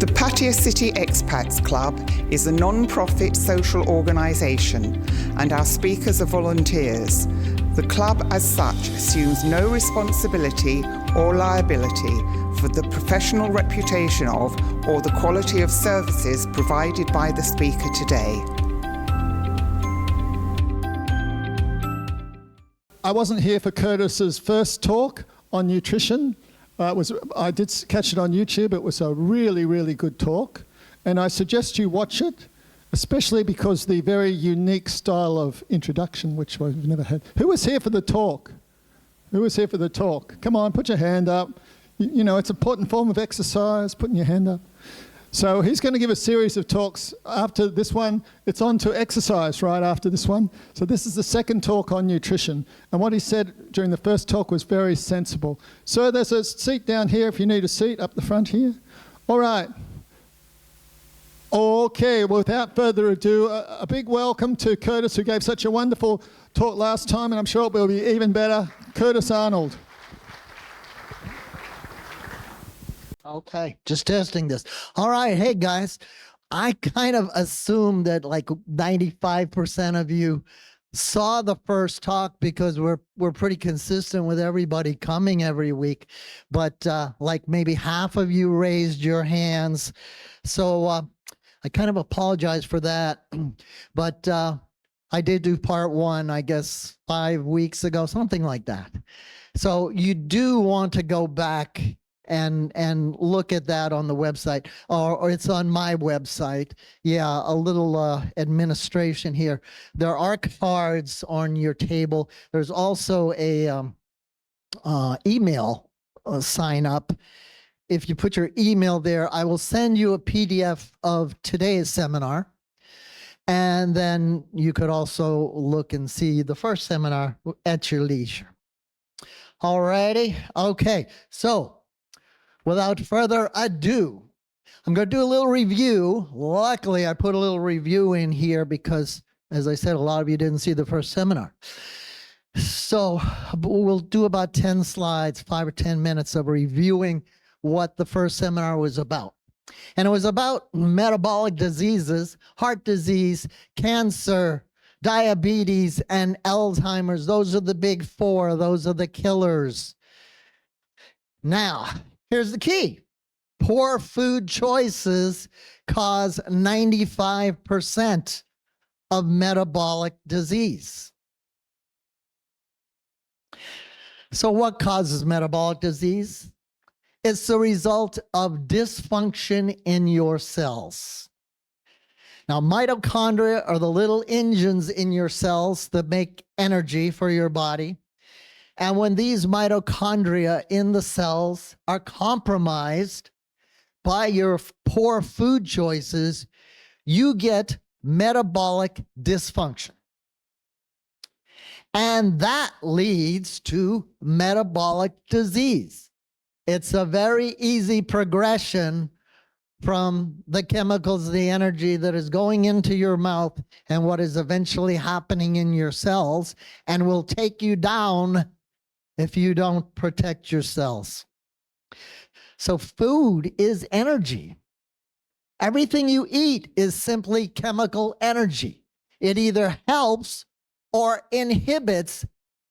The Pattaya City Expats Club is a non-profit social organisation and our speakers are volunteers. The club as such assumes no responsibility or liability for the professional reputation of or the quality of services provided by the speaker today. I wasn't here for Curtis's first talk on nutrition. I did catch it on YouTube. It was a really, really good talk. And I suggest you watch it, especially because the very unique style of introduction, which I've never had. Who was here for the talk? Who was here for the talk? Come on, put your hand up. You know, it's an important form of exercise, putting your hand up. So he's going to give a series of talks after this one. It's on to exercise right after this one. So this is the second talk on nutrition. And what he said during the first talk was very sensible. So there's a seat down here if you need a seat up the front here. All right. Okay, well, without further ado, a big welcome to Curtis, who gave such a wonderful talk last time, and I'm sure it will be even better. Curtis Arnold. Okay, just testing this. All right, hey guys, I kind of assumed that like 95% of you saw the first talk because we're pretty consistent with everybody coming every week, but like maybe half of you raised your hands. So I kind of apologize for that, but I did do part one, I guess 5 weeks ago, something like that. So you do want to go back and look at that on the website, or it's on my website. Yeah, a little administration here. There are cards on your table. There's also a email sign up. If you put your email there, I will send you a PDF of today's seminar. And then you could also look and see the first seminar at your leisure. All righty. Okay. So without further ado, I'm going to do a little review. Luckily, I put a little review in here because, as I said, a lot of you didn't see the first seminar. So we'll do about 10 slides, 5 or 10 minutes of reviewing what the first seminar was about. And it was about metabolic diseases, heart disease, cancer, diabetes, and Alzheimer's. Those are the big four. Those are the killers. Now, here's the key. Poor food choices cause 95% of metabolic disease. So what causes metabolic disease? It's the result of dysfunction in your cells. Now, mitochondria are the little engines in your cells that make energy for your body. And when these mitochondria in the cells are compromised by your poor food choices, you get metabolic dysfunction. And that leads to metabolic disease. It's a very easy progression from the chemicals, the energy that is going into your mouth and what is eventually happening in your cells, and will take you down if you don't protect your cells. So food is energy. Everything you eat is simply chemical energy. It either helps or inhibits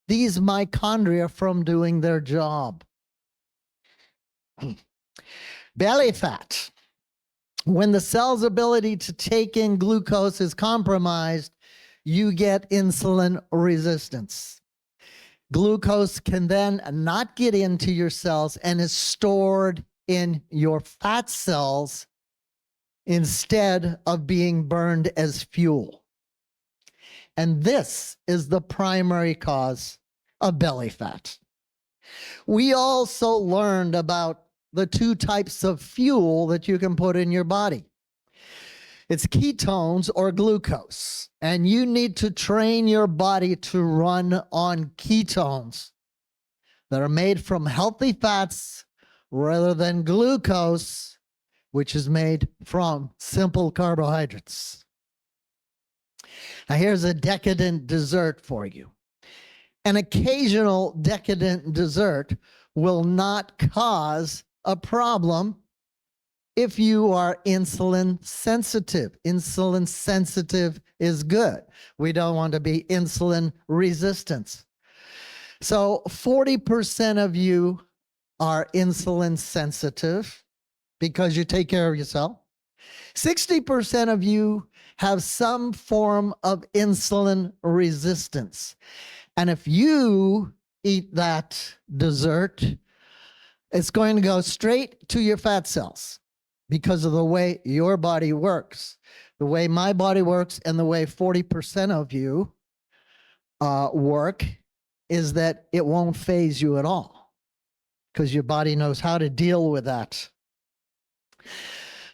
these mitochondria from doing their job. Belly fat. When the cell's ability to take in glucose is compromised, you get insulin resistance. Glucose can then not get into your cells and is stored in your fat cells instead of being burned as fuel. And this is the primary cause of belly fat. We also learned about the two types of fuel that you can put in your body. It's ketones or glucose, and you need to train your body to run on ketones that are made from healthy fats rather than glucose, which is made from simple carbohydrates. Now here's a decadent dessert for you. An occasional decadent dessert will not cause a problem if you are insulin sensitive. Insulin sensitive is good. We don't want to be insulin resistant. So 40% of you are insulin sensitive because you take care of yourself. 60% of you have some form of insulin resistance. And if you eat that dessert, it's going to go straight to your fat cells because of the way your body works. The way my body works and the way 40% of you work is that it won't phase you at all because your body knows how to deal with that.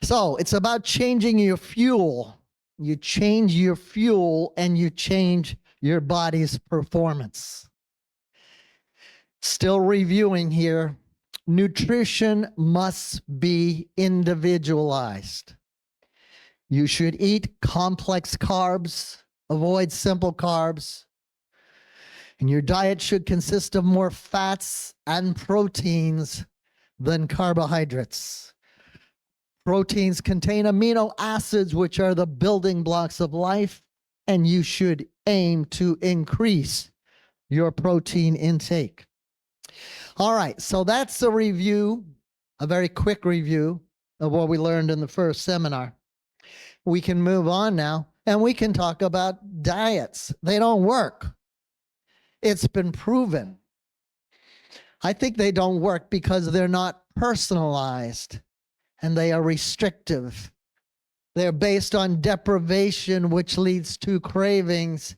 So it's about changing your fuel. You change your fuel and you change your body's performance. Still reviewing here. Nutrition must be individualized. You should eat complex carbs, avoid simple carbs, and your diet should consist of more fats and proteins than carbohydrates. Proteins contain amino acids, which are the building blocks of life, and you should aim to increase your protein intake. All right, so that's a review, a very quick review of what we learned in the first seminar. We can move on now, and we can talk about diets. They don't work. It's been proven. I think they don't work because they're not personalized and they are restrictive. They're based on deprivation, which leads to cravings.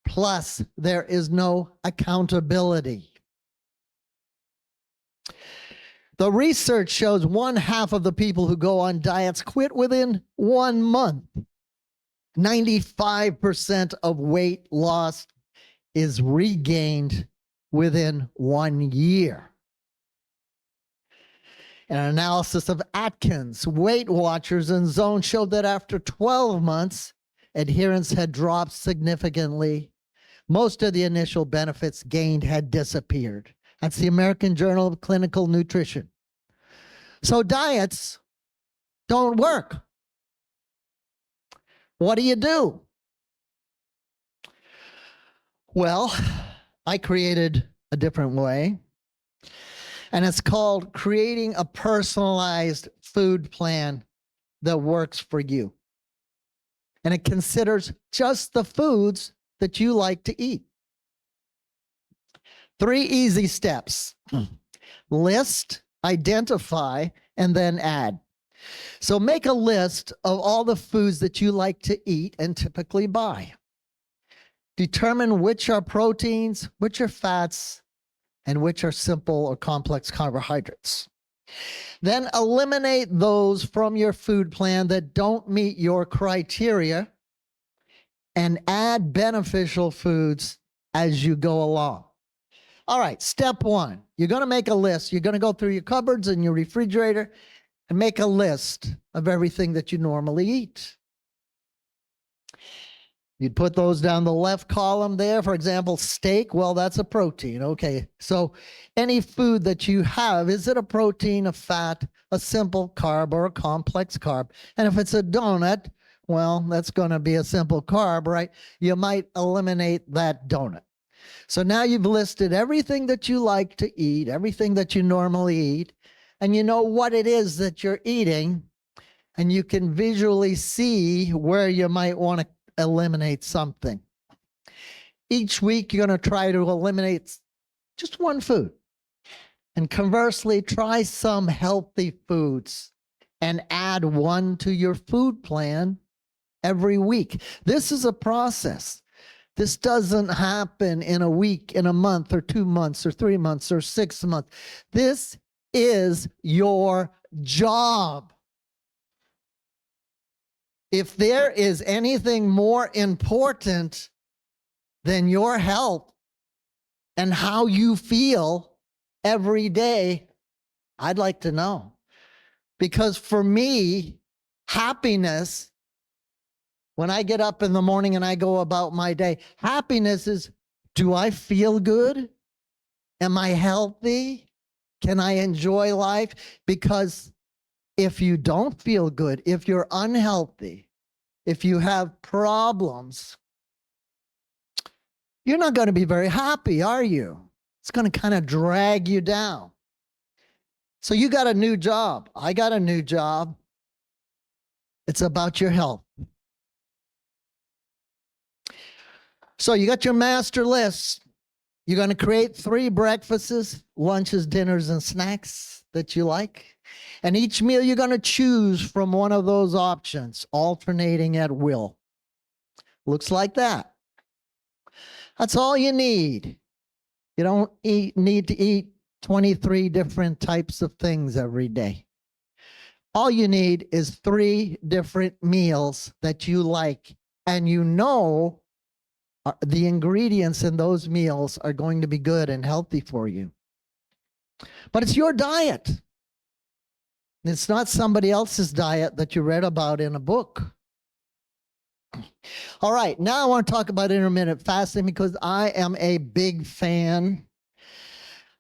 Plus, there is no accountability. The research shows 1/2 of the people who go on diets quit within 1 month. 95% of weight loss is regained within 1 year. An analysis of Atkins, Weight Watchers, and Zone showed that after 12 months, adherence had dropped significantly. Most of the initial benefits gained had disappeared. That's the American Journal of Clinical Nutrition. So diets don't work. What do you do? Well, I created a different way, and it's called creating a personalized food plan that works for you. And it considers just the foods that you like to eat. 3 easy steps. List, identify, and then add. So make a list of all the foods that you like to eat and typically buy. Determine which are proteins, which are fats, and which are simple or complex carbohydrates. Then eliminate those from your food plan that don't meet your criteria and add beneficial foods as you go along. All right, step 1, you're going to make a list. You're going to go through your cupboards and your refrigerator and make a list of everything that you normally eat. You'd put those down the left column there. For example, steak, well, that's a protein. Okay, so any food that you have, is it a protein, a fat, a simple carb, or a complex carb? And if it's a donut, well, that's going to be a simple carb, right? You might eliminate that donut. So now you've listed everything that you like to eat, everything that you normally eat, and you know what it is that you're eating, and you can visually see where you might want to eliminate something. Each week, you're going to try to eliminate just one food. And conversely, try some healthy foods and add one to your food plan every week. This is a process. This doesn't happen in a week, in a month, or 2 months, or 3 months, or 6 months. This is your job. If there is anything more important than your health and how you feel every day, I'd like to know. Because for me, happiness, when I get up in the morning and I go about my day, happiness is, do I feel good? Am I healthy? Can I enjoy life? Because if you don't feel good, if you're unhealthy, if you have problems, you're not going to be very happy, are you? It's going to kind of drag you down. So you got a new job. I got a new job. It's about your health. So you got your master list. You're going to create 3 breakfasts, lunches, dinners, and snacks that you like. And each meal you're going to choose from one of those options, alternating at will. Looks like that. That's all you need. You don't need to eat 23 different types of things every day. All you need is 3 different meals that you like, and you know the ingredients in those meals are going to be good and healthy for you. But it's your diet. It's not somebody else's diet that you read about in a book. All right, now I want to talk about intermittent fasting because I am a big fan,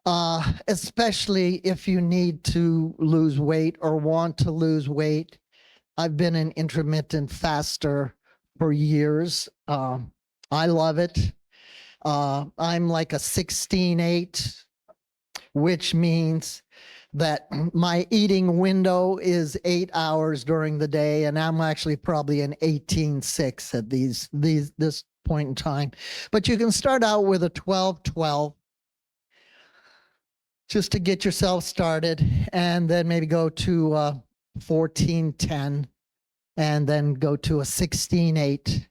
especially if you need to lose weight or want to lose weight. I've been an intermittent faster for years. I love it. I'm like a 16-8, which means that my eating window is 8 hours during the day, and I'm actually probably an 18-6 at this point in time. But you can start out with a 12-12 just to get yourself started, and then maybe go to 14-10, and then go to a 16-8.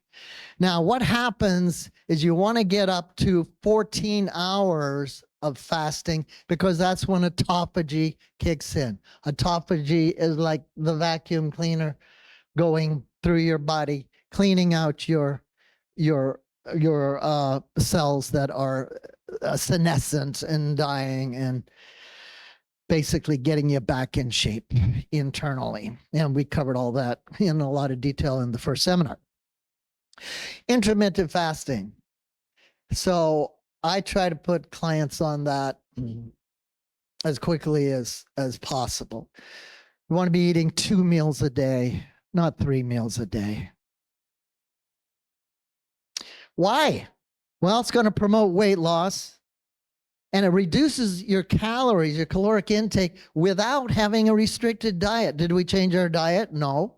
Now, what happens is you want to get up to 14 hours of fasting because that's when autophagy kicks in. Autophagy is like the vacuum cleaner going through your body, cleaning out your cells that are senescent and dying, and basically getting you back in shape internally. And we covered all that in a lot of detail in the first seminar. Intermittent fasting. So I try to put clients on that as quickly as possible. You want to be eating 2 meals a day, not 3 meals a day. Why? Well, it's going to promote weight loss, and it reduces your calories, your caloric intake, without having a restricted diet. Did we change our diet? No.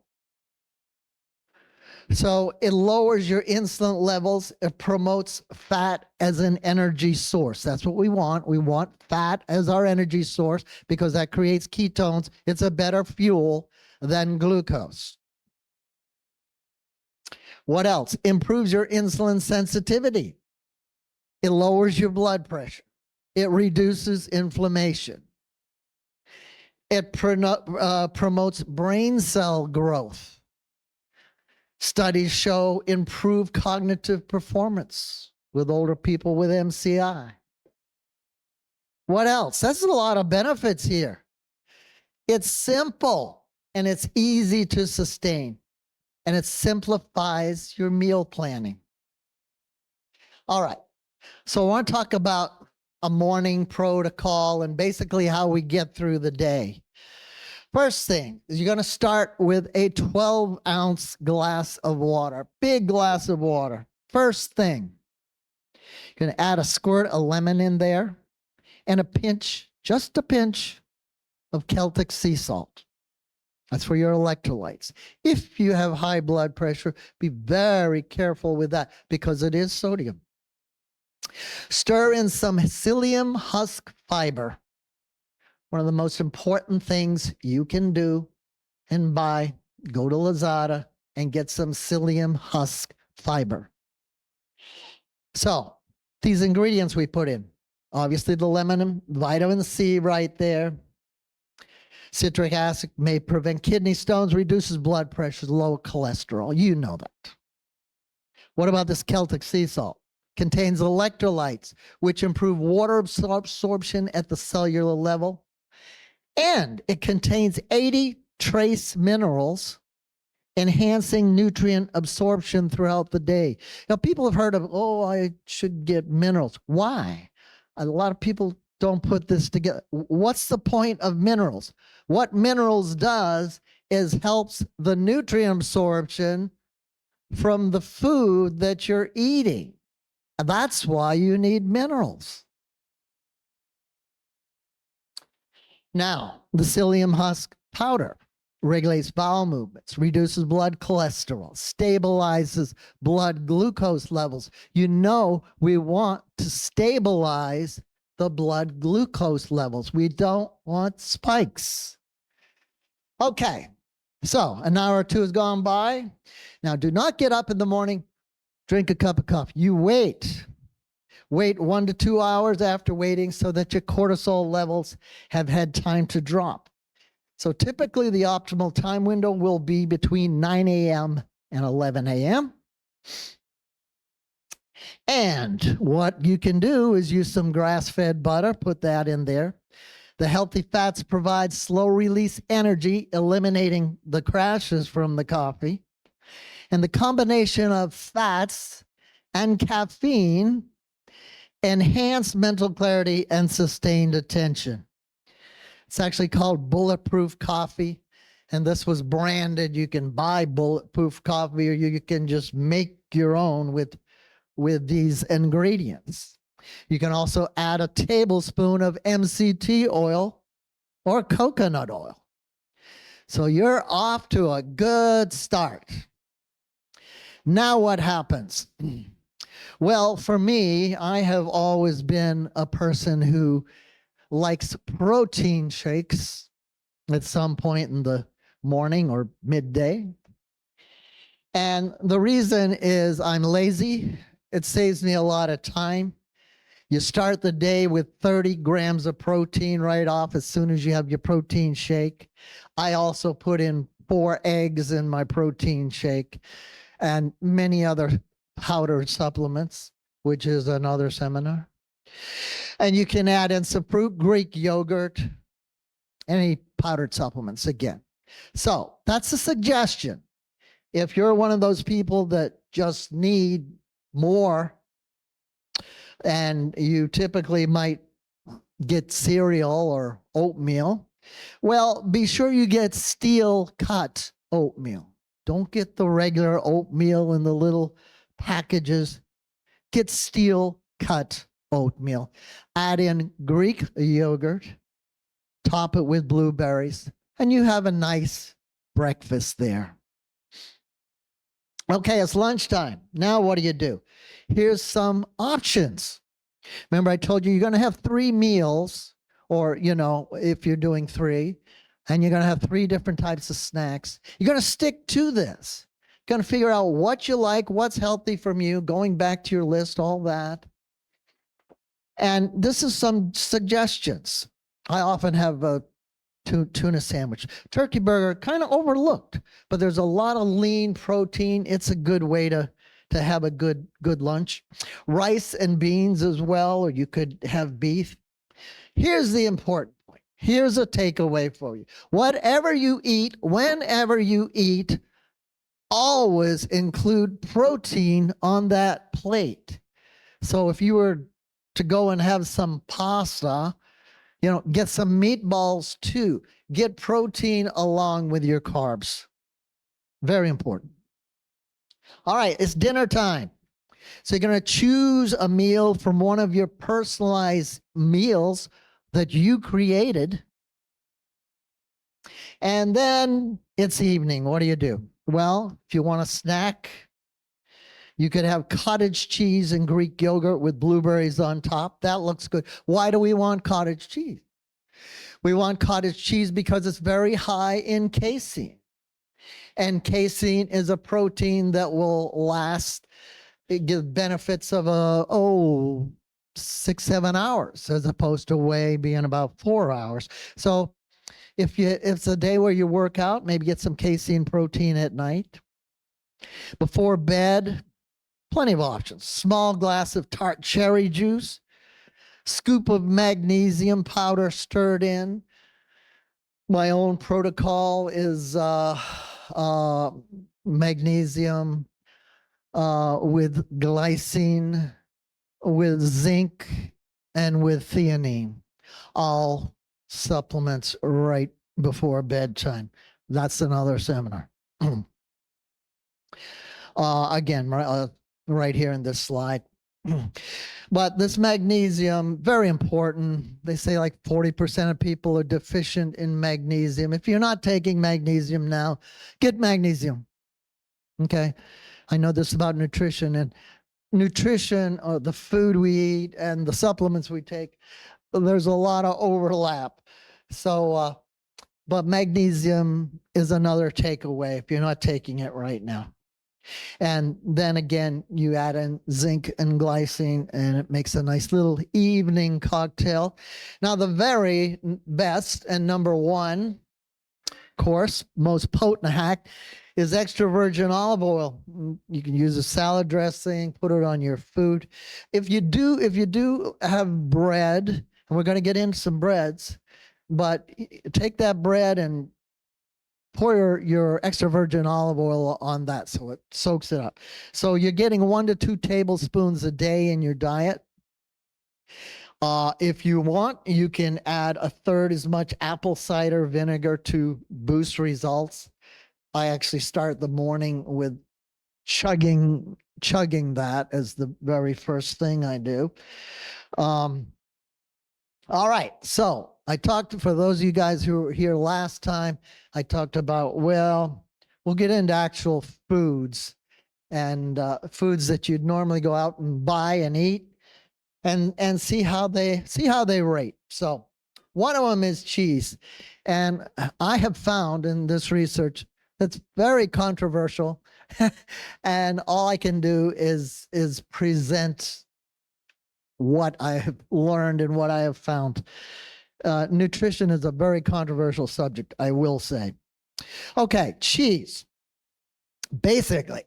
So it lowers your insulin levels. It promotes fat as an energy source. That's what we want. We want fat as our energy source because that creates ketones. It's a better fuel than glucose. What else? Improves your insulin sensitivity. It lowers your blood pressure. It reduces inflammation. It promotes brain cell growth. Studies show improved cognitive performance with older people with MCI. What else? That's a lot of benefits here. It's simple and it's easy to sustain, and it simplifies your meal planning. All right, so I want to talk about a morning protocol and basically how we get through the day. First thing is you're going to start with a 12-ounce glass of water, big glass of water. First thing, you're going to add a squirt of lemon in there and a pinch, just a pinch of Celtic sea salt. That's for your electrolytes. If you have high blood pressure, be very careful with that because it is sodium. Stir in some psyllium husk fiber. One of the most important things you can do and buy, go to Lazada and get some psyllium husk fiber. So these ingredients we put in, obviously the lemon, vitamin C right there. Citric acid may prevent kidney stones, reduces blood pressure, low cholesterol. You know that. What about this Celtic sea salt? Contains electrolytes, which improve water absorption at the cellular level. And it contains 80 trace minerals, enhancing nutrient absorption throughout the day. Now, people have heard of, oh, I should get minerals. Why? A lot of people don't put this together. What's the point of minerals? What minerals does is helps the nutrient absorption from the food that you're eating. That's why you need minerals. Now, the psyllium husk powder regulates bowel movements, reduces blood cholesterol, stabilizes blood glucose levels. You know, we want to stabilize the blood glucose levels. We don't want spikes. Okay, so an hour or two has gone by. Now, do not get up in the morning, drink a cup of coffee. You wait. Wait 1 to 2 hours after waiting so that your cortisol levels have had time to drop. So typically the optimal time window will be between 9 a.m. and 11 a.m. And what you can do is use some grass-fed butter, put that in there. The healthy fats provide slow release energy, eliminating the crashes from the coffee. And the combination of fats and caffeine enhance mental clarity and sustained attention. It's actually called bulletproof coffee. And this was branded. You can buy bulletproof coffee or you can just make your own with these ingredients. You can also add a tablespoon of MCT oil or coconut oil. So you're off to a good start. Now what happens? Well, for me, I have always been a person who likes protein shakes at some point in the morning or midday. And the reason is I'm lazy. It saves me a lot of time. You start the day with 30 grams of protein right off as soon as you have your protein shake. I also put in 4 eggs in my protein shake and many other powdered supplements, which is another seminar. And you can add in some fruit, Greek yogurt, any powdered supplements again. So that's a suggestion. If you're one of those people that just need more, and you typically might get cereal or oatmeal, well, be sure you get steel cut oatmeal. Don't get the regular oatmeal in the little packages. Get steel cut oatmeal. Add in Greek yogurt, top it with blueberries, and you have a nice breakfast there. Okay, it's lunchtime. Now what do? Here's some options. Remember I told you you're going to have 3 meals, or, if you're doing 3, and you're going to have 3 different types of snacks. You're going to stick to this. You're going to figure out what you like, what's healthy from you, going back to your list, all that. And this is some suggestions. I often have a tuna sandwich. Turkey burger, kind of overlooked, but there's a lot of lean protein. It's a good way to have a good lunch. Rice and beans as well, or you could have beef. Here's the important point. Here's a takeaway for you. Whatever you eat, whenever you eat, always include protein on that plate. So if you were to go and have some pasta, get some meatballs too. Get protein along with your carbs. Very important. All right, it's dinner time. So you're going to choose a meal from one of your personalized meals that you created. And then it's evening. What do? Well, if you want a snack, you could have cottage cheese and Greek yogurt with blueberries on top. That looks good. Why do we want cottage cheese? We want cottage cheese because it's very high in casein. And casein is a protein that will last. It gives benefits of 6-7 hours as opposed to whey being about 4 hours. So if it's a day where you work out, maybe get some casein protein at night. Before bed, plenty of options. Small glass of tart cherry juice, scoop of magnesium powder stirred in. My own protocol is magnesium with glycine, with zinc, and with theanine. all supplements right before bedtime. That's another seminar. Again, right here in this slide. But this magnesium, very important. They say like 40% of people are deficient in magnesium. If you're not taking magnesium now, get magnesium. Okay. I know this about nutrition, and nutrition, the food we eat and the supplements we take, there's a lot of overlap. So, but magnesium is another takeaway if you're not taking it right now. And then again, you add in zinc and glycine, and it makes a nice little evening cocktail. Now, the very best and number one, of course, most potent hack is extra virgin olive oil. You can use a salad dressing, put it on your food. If you do have bread, and we're going to get into some breads, but take that bread and pour your extra virgin olive oil on that so it soaks it up. So you're getting 1 to 2 tablespoons a day in your diet. If you want, you can add 1/3 as much apple cider vinegar to boost results. I actually start the morning with chugging that as the very first thing I do. All right, so I talked, for those of you guys who were here last time, I talked about, well, we'll get into actual foods and foods that you'd normally go out and buy and eat and see how they rate. So one of them is cheese. And I have found in this research that's very controversial. And all I can do is present what I have learned and what I have found. Nutrition is a very controversial subject, I will say. Okay, cheese. Basically,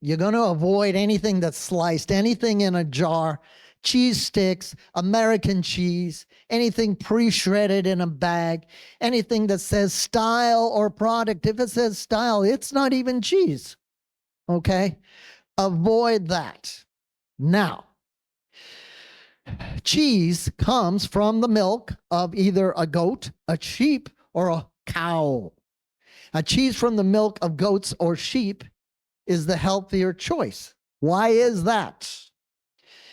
you're going to avoid anything that's sliced, anything in a jar, cheese sticks, American cheese, anything pre-shredded in a bag, anything that says style or product. If it says style, it's not even cheese. Okay? Avoid that. Now, cheese comes from the milk of either a goat, a sheep, or a cow. A cheese from the milk of goats or sheep is the healthier choice. Why is that?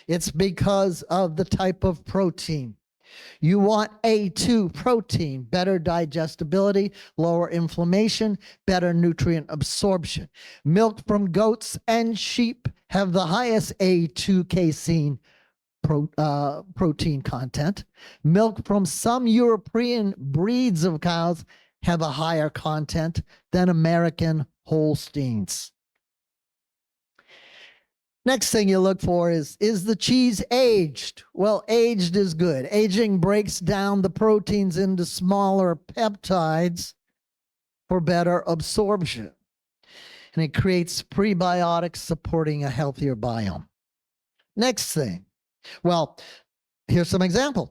It's because of the type of protein. You want A2 protein, better digestibility, lower inflammation, better nutrient absorption. Milk from goats and sheep have the highest A2 casein protein content. Milk from some European breeds of cows have a higher content than American Holsteins. Next thing you look for is the cheese aged? Well, aged is good. Aging breaks down the proteins into smaller peptides for better absorption. And it creates prebiotics supporting a healthier biome. Next thing. Well, here's some examples.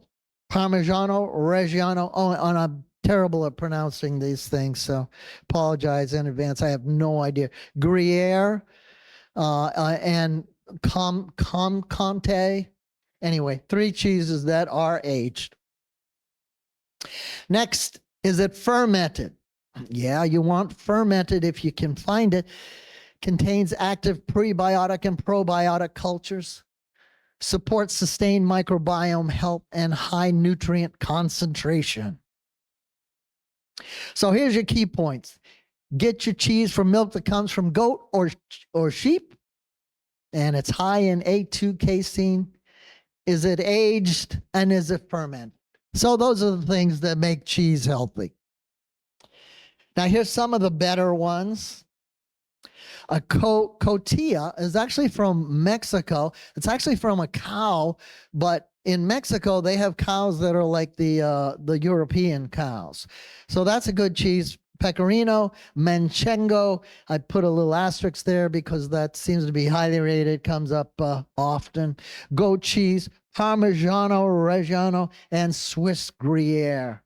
Parmigiano Reggiano. Oh, and I'm terrible at pronouncing these things, so apologize in advance. I have no idea. Gruyere and Comté. Anyway, 3 cheeses that are aged. Next, is it fermented? Yeah, you want fermented if you can find it. Contains active prebiotic and probiotic cultures. Supports sustained microbiome health and high nutrient concentration. So here's your key points. Get your cheese from milk that comes from goat or sheep, and it's high in A2 casein. Is it aged, and is it fermented? So those are the things that make cheese healthy. Now here's some of the better ones. A cotija is actually from Mexico. It's actually from a cow, but in Mexico they have cows that are like the European cows. So that's a good cheese. Pecorino, Manchego. I put a little asterisk there because that seems to be highly rated, comes up often. Goat cheese, Parmigiano Reggiano, and Swiss Gruyere.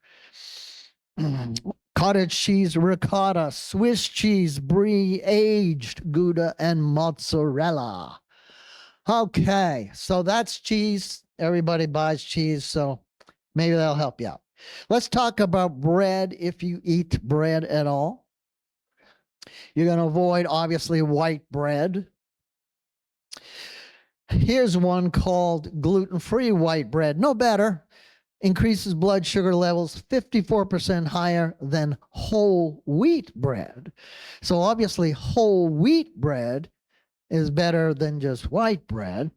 Cottage cheese, ricotta, Swiss cheese, brie, aged Gouda, and mozzarella. Okay, so that's cheese. Everybody buys cheese, so Maybe that'll help you out. Let's talk about bread. If you eat bread at all, you're going to avoid, obviously, white bread. Here's one called gluten-free white bread. No better. Increases blood sugar levels 54% higher than whole wheat bread. So obviously, whole wheat bread is better than just white bread.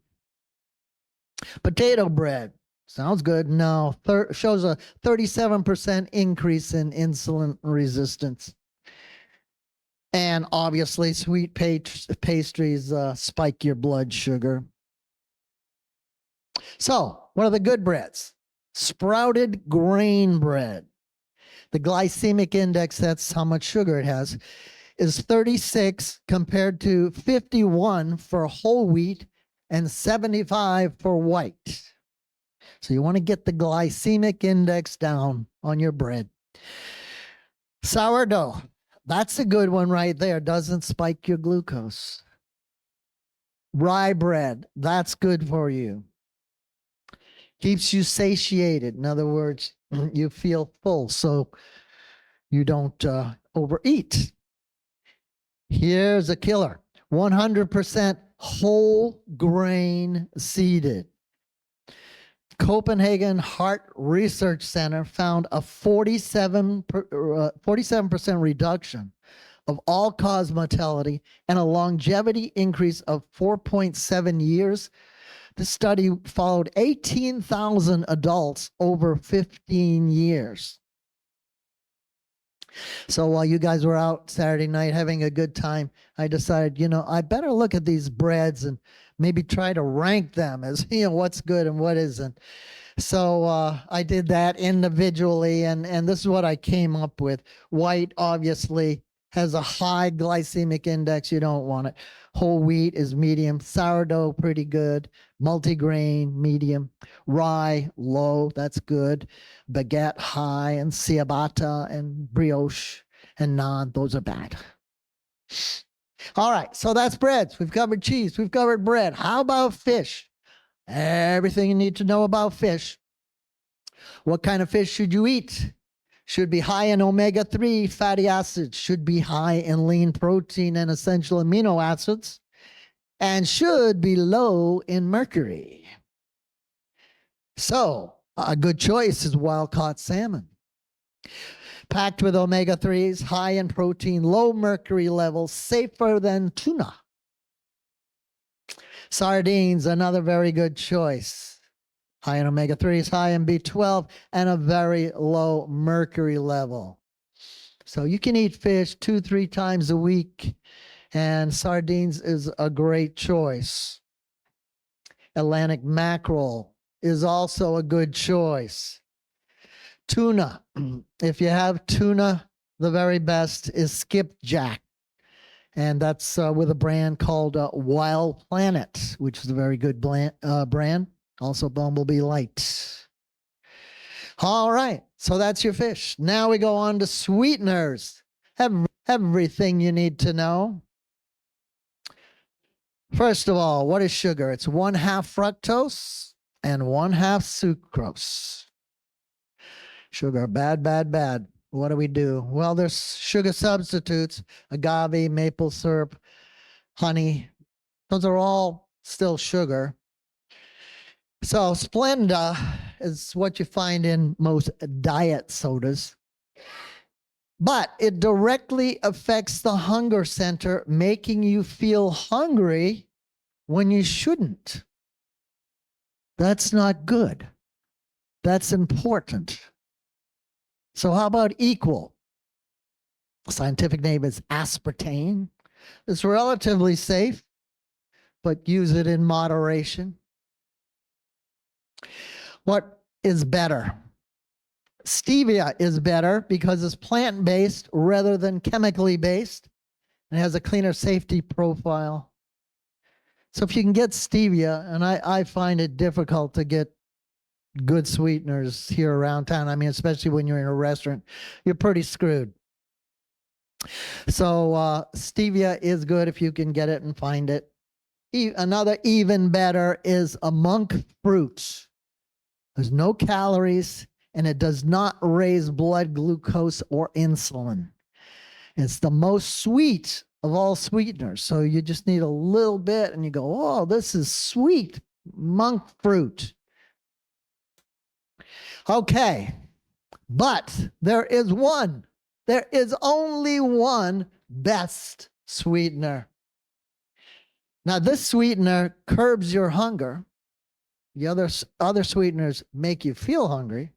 Potato bread. Sounds good. No, shows a 37% increase in insulin resistance. And obviously, sweet pastries spike your blood sugar. So, what are the good breads? Sprouted grain bread. The glycemic index, that's how much sugar it has, is 36 compared to 51 for whole wheat and 75 for white. So you want to get the glycemic index down on your bread. Sourdough. That's a good one right there. Doesn't spike your glucose. Rye bread. That's good for you. Keeps you satiated. In other words, you feel full so you don't overeat. Here's a killer. 100% whole grain seeded. Copenhagen Heart Research Center found a 47% reduction of all-cause mortality and a longevity increase of 4.7 years. The study followed 18,000 adults over 15 years. So while you guys were out Saturday night having a good time, I decided, I better look at these breads and maybe try to rank them as, what's good and what isn't. So I did that individually, and this is what I came up with. White, obviously, has a high glycemic index. You don't want it. Whole wheat is medium. Sourdough, pretty good. Multigrain, medium. Rye, low. That's good. Baguette, high. And ciabatta and brioche and naan, those are bad. All right, so that's breads. We've covered cheese. We've covered bread. How about fish? Everything you need to know about fish. What kind of fish should you eat? Should be high in omega-3 fatty acids, should be high in lean protein and essential amino acids, and should be low in mercury. So, a good choice is wild-caught salmon. Packed with omega-3s, high in protein, low mercury levels, safer than tuna. Sardines, another very good choice. High in omega-3s, high in B12, and a very low mercury level. So you can eat fish 2-3 times a week, and sardines is a great choice. Atlantic mackerel is also a good choice. Tuna. If you have tuna, the very best is skipjack. And that's with a brand called Wild Planet, which is a very good brand. Also Bumblebee Light. All right, so that's your fish. Now we go on to sweeteners. Everything you need to know. First of all, what is sugar? It's 1/2 fructose and 1/2 sucrose. Sugar, bad, bad, bad. What do we do? Well, there's sugar substitutes, agave, maple syrup, honey. Those are all still sugar. So Splenda is what you find in most diet sodas. But it directly affects the hunger center, making you feel hungry when you shouldn't. That's not good. That's important. So how about Equal? The scientific name is aspartame. It's relatively safe, but use it in moderation. What is better? Stevia is better because it's plant-based rather than chemically based and has a cleaner safety profile. So if you can get stevia, and I find it difficult to get good sweeteners here around town. I mean, especially when you're in a restaurant, you're pretty screwed. So stevia is good if you can get it and find it. Another even better is a monk fruit. There's no calories and it does not raise blood glucose or insulin. It's the most sweet of all sweeteners. So you just need a little bit and you go, oh, this is sweet monk fruit. Okay, but there is only one best sweetener. Now, this sweetener curbs your hunger. The other sweeteners make you feel hungry.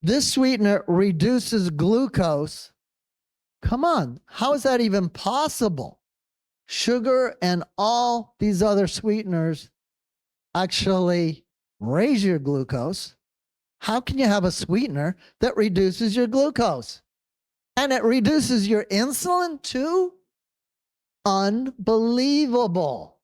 This sweetener reduces glucose. Come on, how is that even possible? Sugar and all these other sweeteners actually raise your glucose. How can you have a sweetener that reduces your glucose? And it reduces your insulin too? Unbelievable.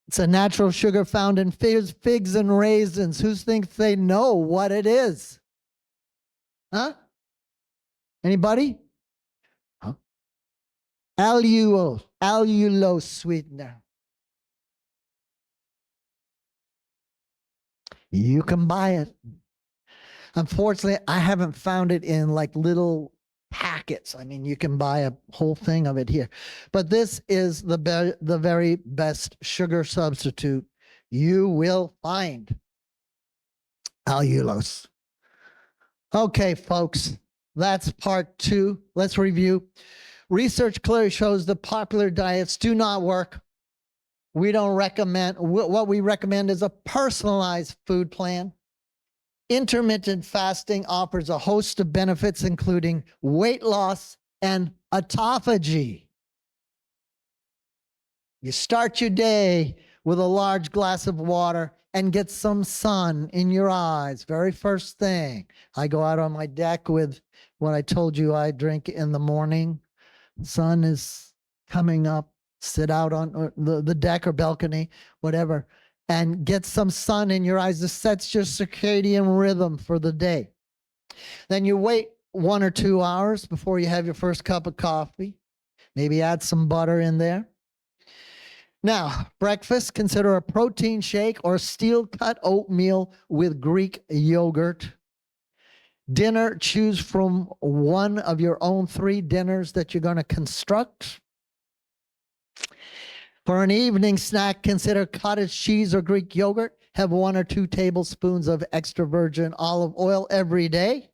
It's a natural sugar found in figs and raisins. Who thinks they know what it is? Huh? Anybody? Huh? Allulose sweetener. You can buy it. Unfortunately, I haven't found it in like little packets. I mean, you can buy a whole thing of it here. But this is the very best sugar substitute you will find. Allulose. Okay, folks, that's part 2. Let's review. Research clearly shows that popular diets do not work. We don't recommend, what we recommend is a personalized food plan. Intermittent fasting offers a host of benefits, including weight loss and autophagy. You start your day with a large glass of water and get some sun in your eyes. Very first thing. I go out on my deck with what I told you I drink in the morning. Sun is coming up. Sit out on the deck or balcony, whatever, and get some sun in your eyes. This sets your circadian rhythm for the day. Then you wait 1 or 2 hours before you have your first cup of coffee. Maybe add some butter in there. Now, breakfast, consider a protein shake or steel-cut oatmeal with Greek yogurt. Dinner, choose from one of your own 3 dinners that you're going to construct. For an evening snack, consider cottage cheese or Greek yogurt. Have 1 or 2 tablespoons of extra virgin olive oil every day.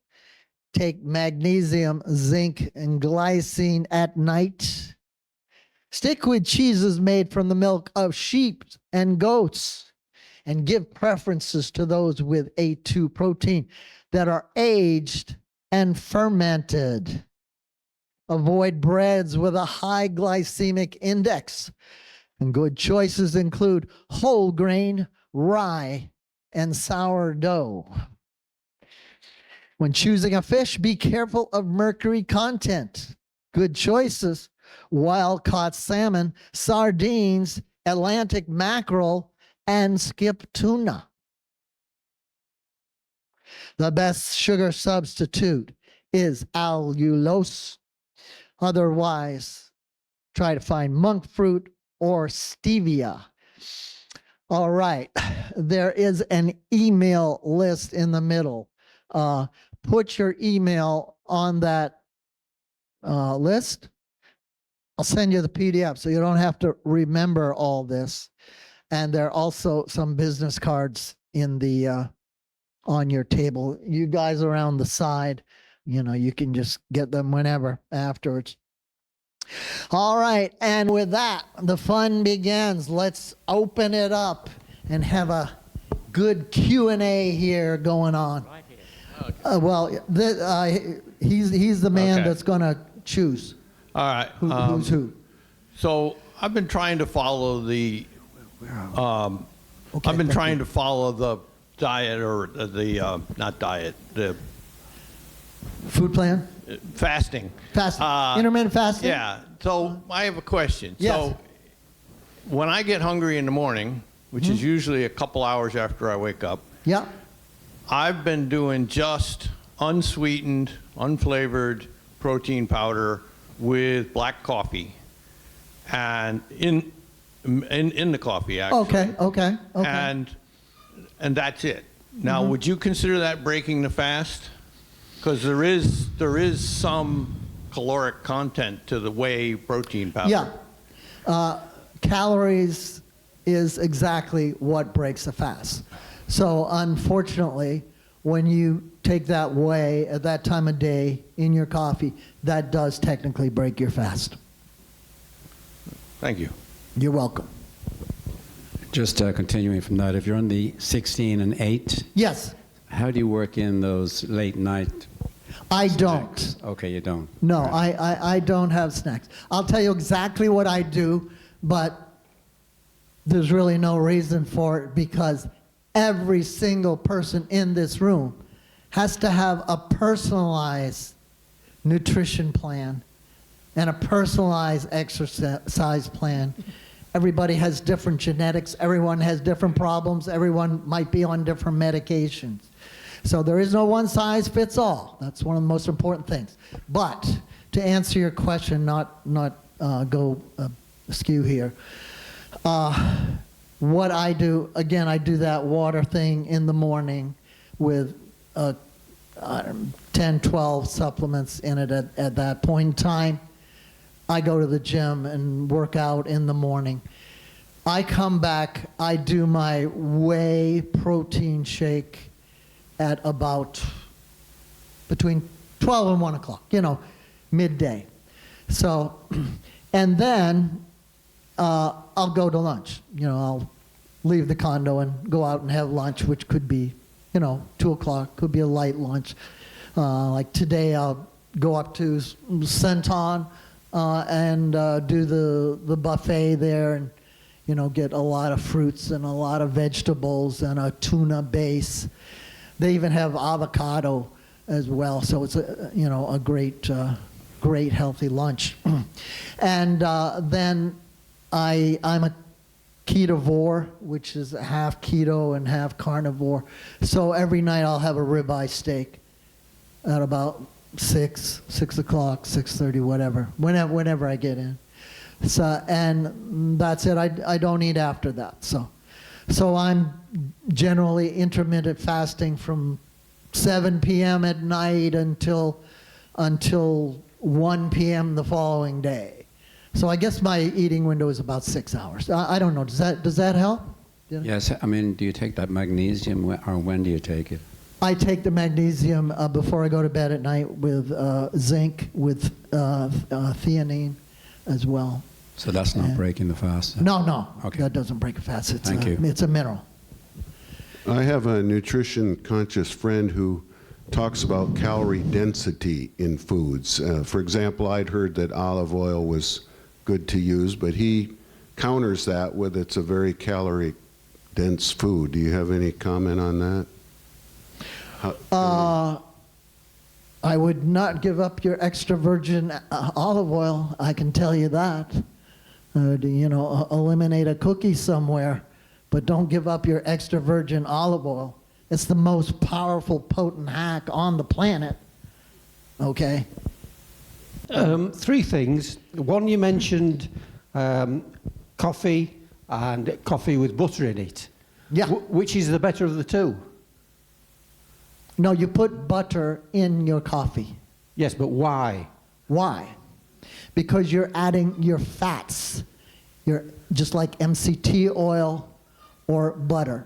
Take magnesium, zinc, and glycine at night. Stick with cheeses made from the milk of sheep and goats, and give preferences to those with A2 protein that are aged and fermented. Avoid breads with a high glycemic index. And good choices include whole grain, rye, and sourdough. When choosing a fish, be careful of mercury content. Good choices: wild-caught salmon, sardines, Atlantic mackerel, and skip tuna. The best sugar substitute is allulose. Otherwise, try to find monk fruit or stevia. All right, there is an email list in the middle. Put your email on that list. I'll send you the PDF so you don't have to remember all this. And there are also some business cards in the on your table. You guys around the side, you know, you can just get them whenever afterwards. All right, and with that, the fun begins. Let's open it up and have a good Q&A here going on. Right here. Okay. He's the man Okay. that's going to choose. All right. Who's who? So I've been trying to follow the trying to follow the diet, or the not diet, the Food plan? fasting. Fasting. Intermittent fasting? Yeah. So I have a question. Yes. So when I get hungry in the morning, which is usually a couple hours after I wake up, Yeah. I've been doing just unsweetened, unflavored protein powder with black coffee. And in the coffee, actually. Okay. And that's it. Now, would you consider that breaking the fast? Because there is some caloric content to the whey protein powder. Yeah. Calories is exactly what breaks a fast. So unfortunately, when you take that whey at that time of day in your coffee, that does technically break your fast. Thank you. You're welcome. Just continuing from that, if you're on the 16 and 8, Yes, how do you work in those late night? I don't. Okay, you don't. No, Right. I don't have snacks. I'll tell you exactly what I do, but there's really no reason for it because every single person in this room has to have a personalized nutrition plan and a personalized exercise plan. Everybody has different genetics. Everyone has different problems. Everyone might be on different medications. So there is no one size fits all. That's one of the most important things. But to answer your question, not go askew here, what I do, again, I do that water thing in the morning with 10, 12 supplements in it at that point in time. I go to the gym and work out in the morning. I come back, I do my whey protein shake at about between 12 and 1 o'clock, midday. So, and then I'll go to lunch. I'll leave the condo and go out and have lunch, which could be, 2 o'clock, could be a light lunch. Like today, I'll go up to Centon and do the buffet there and, get a lot of fruits and a lot of vegetables and a tuna base. They even have avocado as well, so it's a great healthy lunch. And then I'm a ketovore, which is half keto and half carnivore. So every night I'll have a ribeye steak at about 6 o'clock, 6:30, whatever, whenever I get in. So, and that's it. I don't eat after that. So I'm generally intermittent fasting from 7 p.m. at night until 1 p.m. the following day. So I guess my eating window is about 6 hours. I don't know. Does that help? Yes. I mean, do you take that magnesium, or when do you take it? I take the magnesium before I go to bed at night with zinc, with theanine as well. So that's not breaking the fast? No. Okay. That doesn't break a fast. Thank you. It's a mineral. I have a nutrition conscious friend who talks about calorie density in foods. For example, I'd heard that olive oil was good to use, but he counters that with it's a very calorie dense food. Do you have any comment on that? I would not give up your extra virgin olive oil, I can tell you that. Eliminate a cookie somewhere, but don't give up your extra virgin olive oil. It's the most powerful, potent hack on the planet. Okay? 3 things. One, you mentioned coffee and coffee with butter in it. Yeah. Which is the better of the two? No, you put butter in your coffee. Yes, but why? Why? Because you're adding your fats. You're just like MCT oil or butter.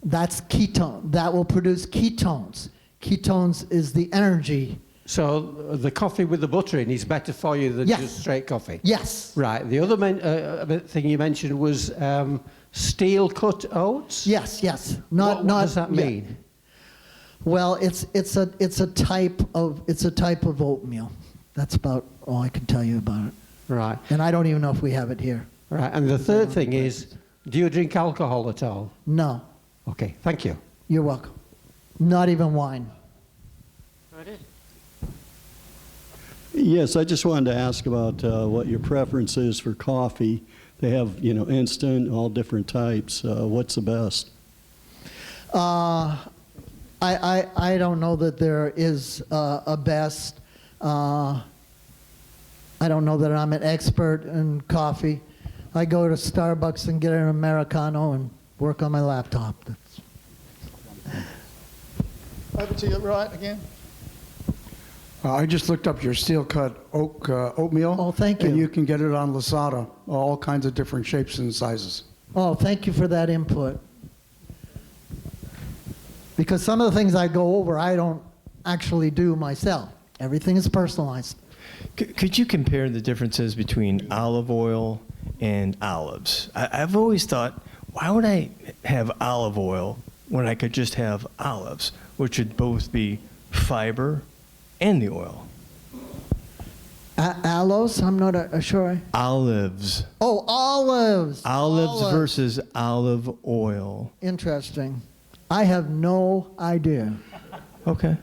That's ketone. That will produce ketones. Ketones is the energy. So the coffee with the butter in is better for you than Yes. just straight coffee? Yes. Right. The other thing you mentioned was steel cut oats? Yes. What does that mean? Well, it's a type of oatmeal. That's about all I can tell you about it. Right. And I don't even know if we have it here. Right. And the third thing is, do you drink alcohol at all? No. Okay. Thank you. You're welcome. Not even wine. Yes, I just wanted to ask about what your preference is for coffee. They have, instant, all different types. What's the best? I don't know that there is a best. I don't know that I'm an expert in coffee. I go to Starbucks and get an Americano and work on my laptop. Over to your right again. I just looked up your steel-cut oak oatmeal. Oh, thank you. And you can get it on Lazada, all kinds of different shapes and sizes. Oh, thank you for that input. Because some of the things I go over, I don't actually do myself. Everything is personalized. Could you compare the differences between olive oil and olives? I've always thought, why would I have olive oil when I could just have olives, which would both be fiber and the oil? Aloes? I'm not sure. Olives. Oh, olives. Olives versus olive oil. Interesting. I have no idea. Okay.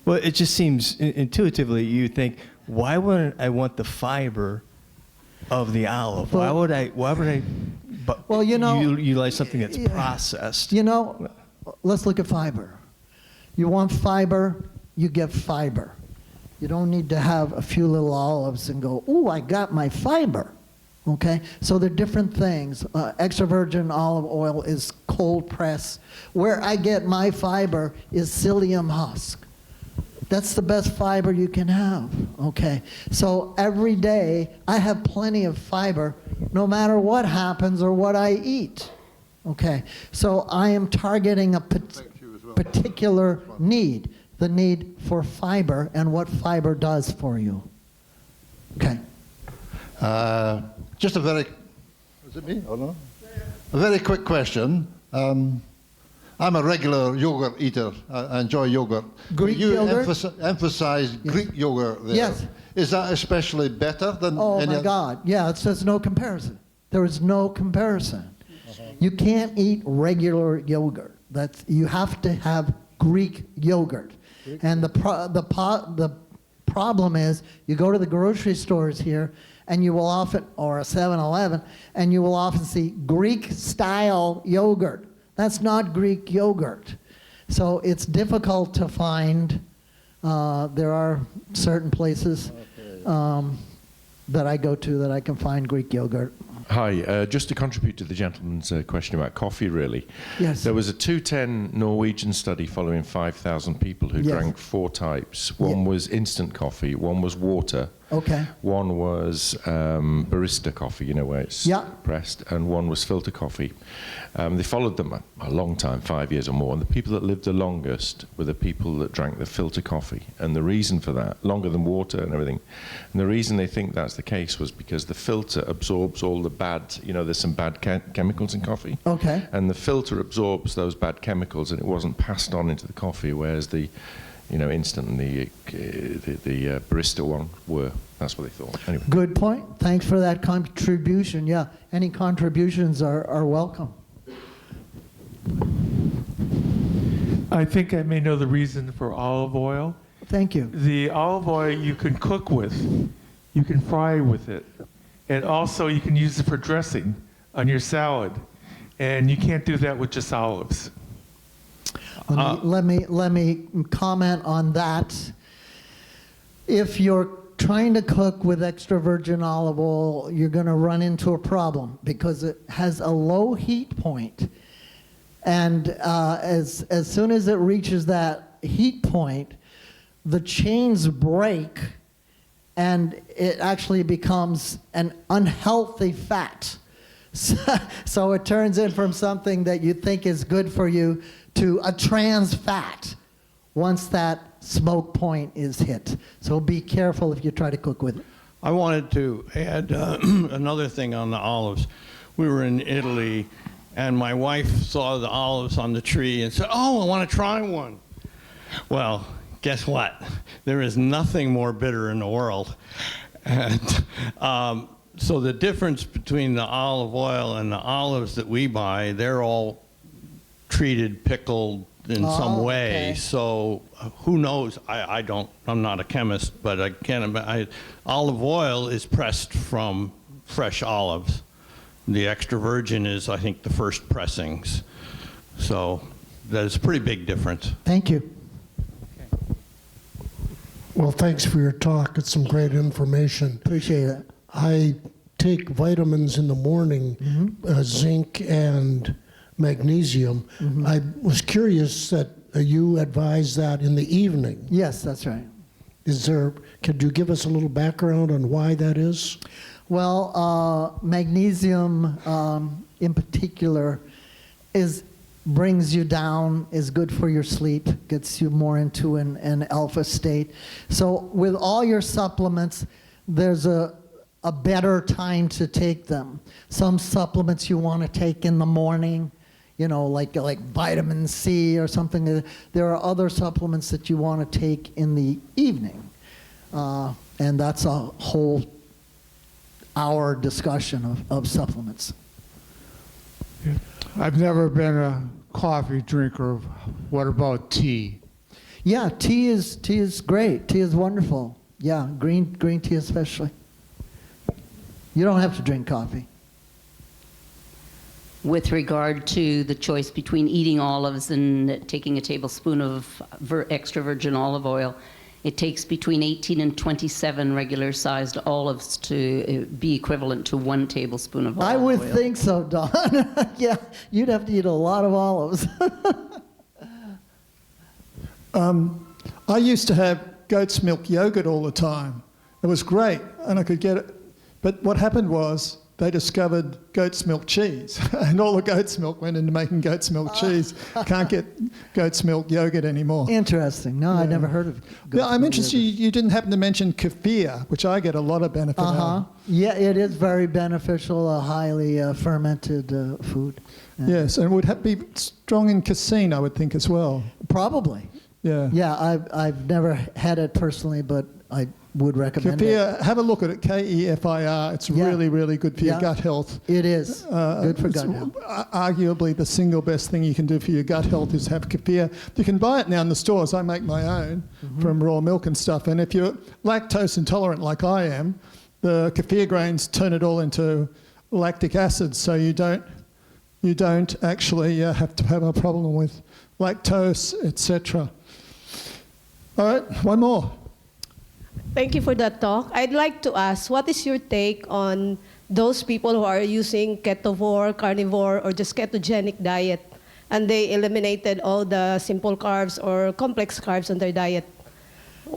Well, it just seems intuitively you think, why wouldn't I want the fiber of the olive? Why would I Well, you know, utilize something that's processed? You know, let's look at fiber. You want fiber, you get fiber. You don't need to have a few little olives and go, ooh, I got my fiber. Okay, so they're different things. Extra virgin olive oil is cold press. Where I get my fiber is psyllium husk. That's the best fiber you can have. Okay, so every day I have plenty of fiber no matter what happens or what I eat. Okay, so I am targeting a particular need, the need for fiber and what fiber does for you. Okay. Just a very, is it me or no? A very quick question. I'm a regular yogurt eater. I enjoy yogurt. Greek you yogurt? Emphasize Greek yogurt there. Yes. Is that especially better than Oh any my other? God, yeah, there's no comparison. There is no comparison. You can't eat regular yogurt. You have to have Greek yogurt. And the problem is, you go to the grocery stores here, and you will often, or a 7-Eleven, and you will often see Greek-style yogurt. That's not Greek yogurt. So it's difficult to find. There are certain places that I go to that I can find Greek yogurt. Hi, just to contribute to the gentleman's question about coffee, really. Yes. There was a 2010 Norwegian study following 5,000 people who drank 4 types. One was instant coffee, one was water, Okay. one was barista coffee, you know, where it's pressed, and one was filter coffee. They followed them a long time, 5 years or more, and the people that lived the longest were the people that drank the filter coffee. And the reason for that, longer than water and everything, and the reason they think that's the case was because the filter absorbs all the bad, you know, there's some bad chemicals in coffee. Okay. And the filter absorbs those bad chemicals, and it wasn't passed on into the coffee, whereas the, you know, instant and the barista one were. That's what they thought. Anyway. Good point. Thanks for that contribution. Yeah, any contributions are welcome. I think I may know the reason for olive oil. Thank you. The olive oil you can cook with, you can fry with it, and also you can use it for dressing on your salad, and you can't do that with just olives. Let me comment on that. If you're trying to cook with extra virgin olive oil, you're going to run into a problem because it has a low heat point. And as soon as it reaches that heat point, the chains break and it actually becomes an unhealthy fat. So it turns in from something that you think is good for you to a trans fat once that smoke point is hit. So be careful if you try to cook with it. I wanted to add another thing on the olives. We were in Italy, and my wife saw the olives on the tree and said, "Oh, I want to try one." Well, guess what? There is nothing more bitter in the world. And so the difference between the olive oil and the olives that we buy, they're all treated, pickled in some way. Okay. So who knows? I'm not a chemist, but I can't imagine. Olive oil is pressed from fresh olives. The extra virgin is, I think, the first pressings. So there's a pretty big difference. Thank you. Well, thanks for your talk. It's some great information. Appreciate it. I take vitamins in the morning, zinc and magnesium. I was curious that you advise that in the evening. Yes, that's right. Could you give us a little background on why that is? Well, magnesium in particular brings you down, is good for your sleep, gets you more into an alpha state. So with all your supplements, there's a better time to take them. Some supplements you want to take in the morning, you know, like vitamin C or something. There are other supplements that you want to take in the evening. And that's a whole hour discussion of supplements. I've never been a coffee drinker. What about tea? Yeah, tea is great. Tea is wonderful. Yeah, green tea especially. You don't have to drink coffee. With regard to the choice between eating olives and taking a tablespoon of extra virgin olive oil, it takes between 18 and 27 regular-sized olives to be equivalent to 1 tablespoon of olive oil. I would think so, Don. Yeah, you'd have to eat a lot of olives. I used to have goat's milk yogurt all the time. It was great, and I could get it. But what happened was they discovered goat's milk cheese, and all the goat's milk went into making goat's milk cheese. Can't get goat's milk yogurt anymore. Interesting. No, I never heard of goat's milk I'm interested yogurt. you didn't happen to mention kefir, which I get a lot of benefit out of. Yeah, it is very beneficial, a highly fermented food. Yeah. Yes, and it would be strong in casein, I would think, as well. Probably. Yeah. Yeah, I've never had it personally, but I would recommend Kefir, it. have a look at it, Kefir. It's really, really good for your gut health. It is good for gut health. Arguably the single best thing you can do for your gut health is have kefir. You can buy it now in the stores. I make my own from raw milk and stuff. And if you're lactose intolerant like I am, the kefir grains turn it all into lactic acid, so you don't actually have to have a problem with lactose, etc. All right, one more. Thank you for that talk. I'd like to ask, what is your take on those people who are using ketovore, carnivore, or just ketogenic diet, and they eliminated all the simple carbs or complex carbs on their diet?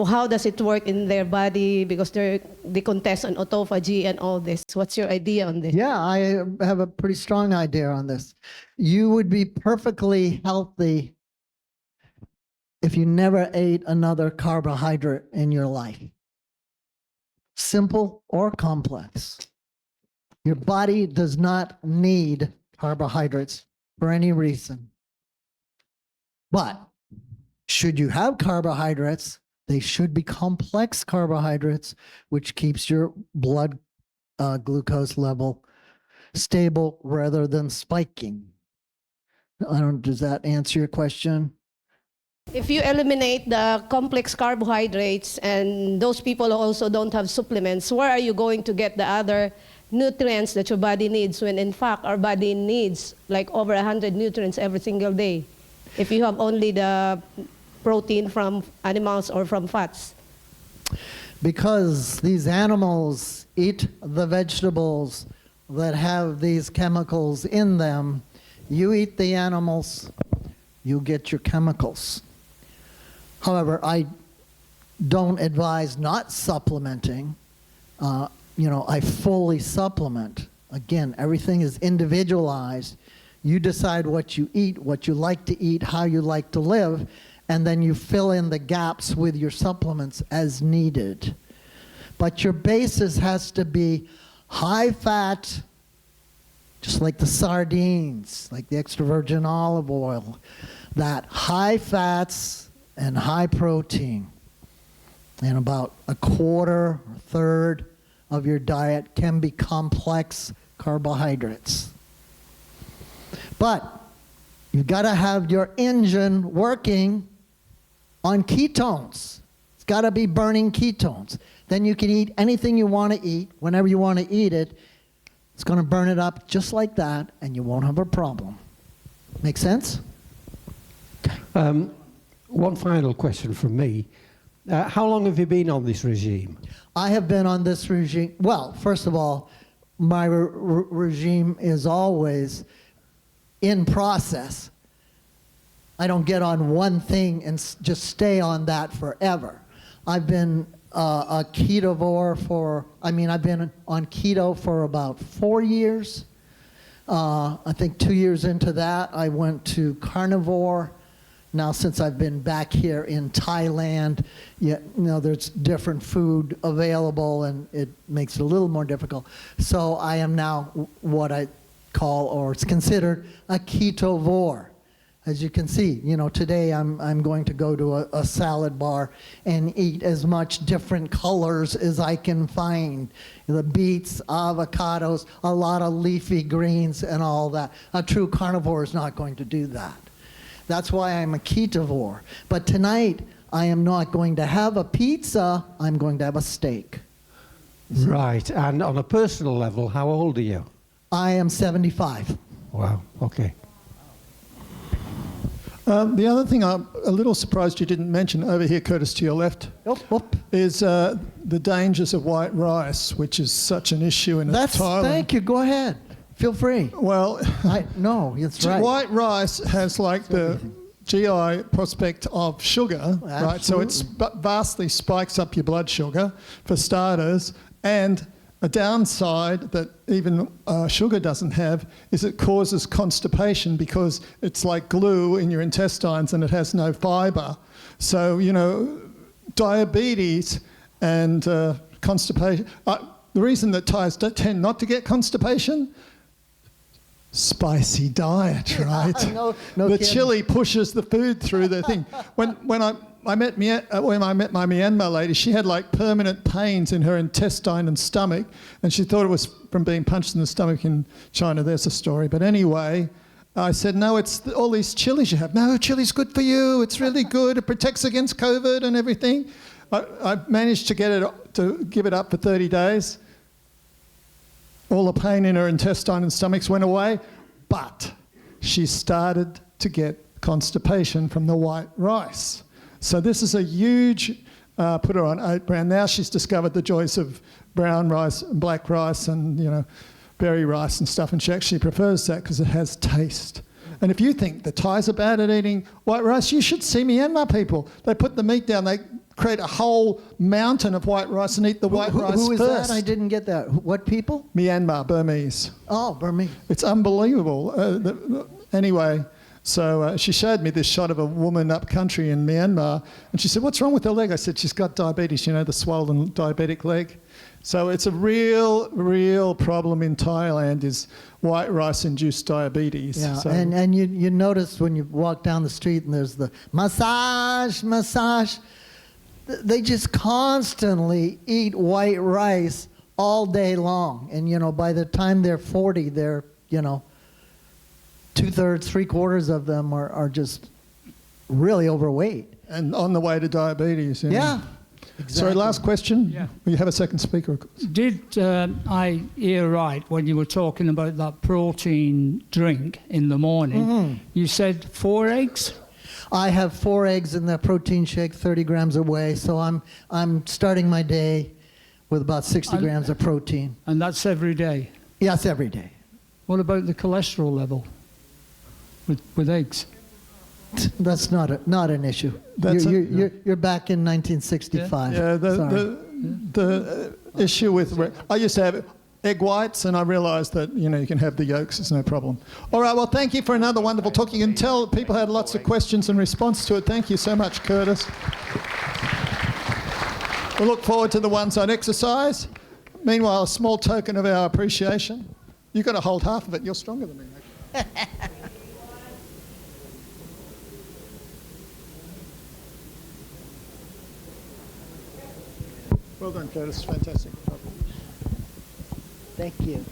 How does it work in their body? Because they contest on autophagy and all this. What's your idea on this? Yeah, I have a pretty strong idea on this. You would be perfectly healthy if you never ate another carbohydrate in your life. Simple or complex. Your body does not need carbohydrates for any reason. But should you have carbohydrates, they should be complex carbohydrates, which keeps your blood glucose level stable rather than spiking. Does that answer your question? If you eliminate the complex carbohydrates and those people who also don't have supplements, where are you going to get the other nutrients that your body needs when in fact our body needs like over 100 nutrients every single day if you have only the protein from animals or from fats? Because these animals eat the vegetables that have these chemicals in them. You eat the animals, you get your chemicals. However, I don't advise not supplementing. I fully supplement. Again, everything is individualized. You decide what you eat, what you like to eat, how you like to live, and then you fill in the gaps with your supplements as needed. But your basis has to be high fat, just like the sardines, like the extra virgin olive oil, that high fats and high protein. And about a quarter or third of your diet can be complex carbohydrates. But you've got to have your engine working on ketones. It's got to be burning ketones. Then you can eat anything you want to eat, whenever you want to eat it. It's going to burn it up just like that, and you won't have a problem. Make sense? One final question from me. How long have you been on this regime? I have been on this regime. Well, first of all, my regime is always in process. I don't get on one thing and just stay on that forever. I've been a ketovore I've been on keto for about 4 years. I think 2 years into that, I went to carnivore. Now, since I've been back here in Thailand, there's different food available, and it makes it a little more difficult. So I am now what I call, or it's considered, a ketovore. As you can see, today I'm going to go to a salad bar and eat as much different colors as I can find. The beets, avocados, a lot of leafy greens and all that. A true carnivore is not going to do that. That's why I'm a ketovore. But tonight, I am not going to have a pizza, I'm going to have a steak. Right, and on a personal level, how old are you? I am 75. Wow, okay. The other thing I'm a little surprised you didn't mention over here, Curtis, to your left, is the dangers of white rice, which is such an issue in Thailand. Thank you. Go ahead. Feel free. Well, no, it's right. White rice has like the GI prospect of sugar, right? So it vastly spikes up your blood sugar, for starters, and a downside that even sugar doesn't have is it causes constipation because it's like glue in your intestines and it has no fiber. So, diabetes and constipation. The reason that Thais tend not to get constipation, spicy diet, right? No the kidding. chili pushes the food through the thing. When I met my Myanmar lady, she had like permanent pains in her intestine and stomach, and she thought it was from being punched in the stomach in China. There's a story. But anyway, I said, no, it's all these chilies you have. No, chili's good for you. It's really good. It protects against COVID and everything. I managed to give it up for 30 days. All the pain in her intestine and stomachs went away, but she started to get constipation from the white rice. So this is a huge, put her on oat bran. Now she's discovered the joys of brown rice and black rice and, berry rice and stuff, and she actually prefers that because it has taste. And if you think the Thais are bad at eating white rice, you should see Myanmar people. They put the meat down, they create a whole mountain of white rice and eat the white rice Who is first. that? I didn't get that. What people? Myanmar, Burmese. Oh, Burmese. It's unbelievable. Anyway, so she showed me this shot of a woman up country in Myanmar, and she said, what's wrong with her leg? I said, she's got diabetes, the swollen diabetic leg. So it's a real problem in Thailand is white rice-induced diabetes. Yeah, so. and you notice when you walk down the street and there's the massage. They just constantly eat white rice all day long. And, by the time they're 40, they're, 2/3, 3/4 of them are just really overweight. And on the way to diabetes. Yeah. Exactly. Sorry, last question. Yeah. You have a second speaker, of course. Did I hear right when you were talking about that protein drink in the morning? Mm-hmm. You said 4 eggs? I have 4 eggs in that protein shake, 30 grams of whey. So I'm starting my day with about 60 grams of protein. And that's every day? Yes, every day. What about the cholesterol level with eggs? That's not an issue. You're back in 1965. Yeah, the issue with... I used to have egg whites, and I realised that, you can have the yolks, it's no problem. All right, well, thank you for another wonderful talk. You can tell people had lots of questions in response to it. Thank you so much, Curtis. We'll look forward to the ones on exercise. Meanwhile, a small token of our appreciation. You've got to hold half of it. You're stronger than me, mate. Well done, Curtis. Fantastic. Thank you.